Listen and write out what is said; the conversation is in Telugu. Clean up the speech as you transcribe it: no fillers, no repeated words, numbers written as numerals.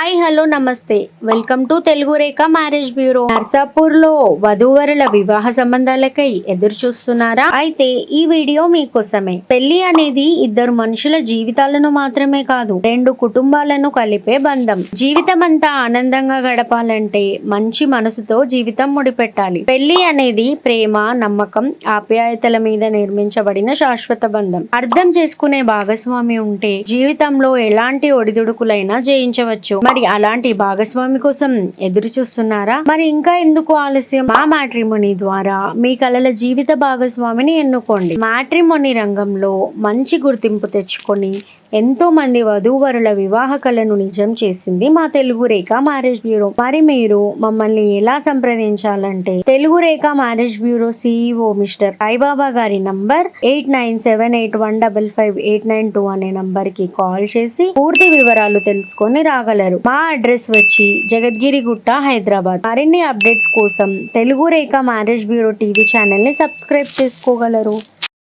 హాయ్ హలో నమస్తే welcome to Telugu Rekha marriage bureau. Narsapur లో వధూవరుల వివాహ సంబంధాలకై ఎదురు చూస్తున్నారా? అయితే ఈ వీడియో మీకోసమే. పెళ్లి అనేది ఇద్దరు మనుషుల జీవితాలను మాత్రమే కాదు, రెండు కుటుంబాలను కలిపే బంధం. జీవితం అంతా ఆనందంగా గడపాలంటే మంచి మనసుతో జీవితం ముడిపెట్టాలి. పెళ్లి అనేది ప్రేమ, నమ్మకం, ఆప్యాయతల మీద నిర్మించబడిన శాశ్వత బంధం. అర్థం చేసుకునే భాగస్వామి ఉంటే జీవితంలో ఎలాంటి ఒడిదుడుకులైనా జయించవచ్చు. మరి అలాంటి భాగస్వామి కోసం ఎదురు చూస్తున్నారా? మరి ఇంకా ఎందుకు ఆలస్యం? మా మ్యాట్రిమోనీ ద్వారా మీ కలల జీవిత భాగస్వామిని ఎన్నుకోండి. మ్యాట్రిమోనీ రంగంలో మంచి గుర్తింపు తెచ్చుకొని ఎంతో మంది వధూవరుల వివాహ కలను నిజం చేసింది మా తెలుగు రేఖ మ్యారేజ్ బ్యూరో. మరి మీరు మమ్మల్ని ఎలా సంప్రదించాలంటే Telugu Rekha marriage bureau CEO mister Saibaba గారి నంబర్ 8978155892 అనే నంబర్ కి కాల్ చేసి పూర్తి వివరాలు తెలుసుకొని రాగలరు. మా అడ్రస్ వచ్చి జగద్గిరిగుట్ట, హైదరాబాద్. మరిన్ని అప్డేట్స్ కోసం Telugu Rekha marriage bureau TV channel ని సబ్స్క్రైబ్ చేసుకోగలరు.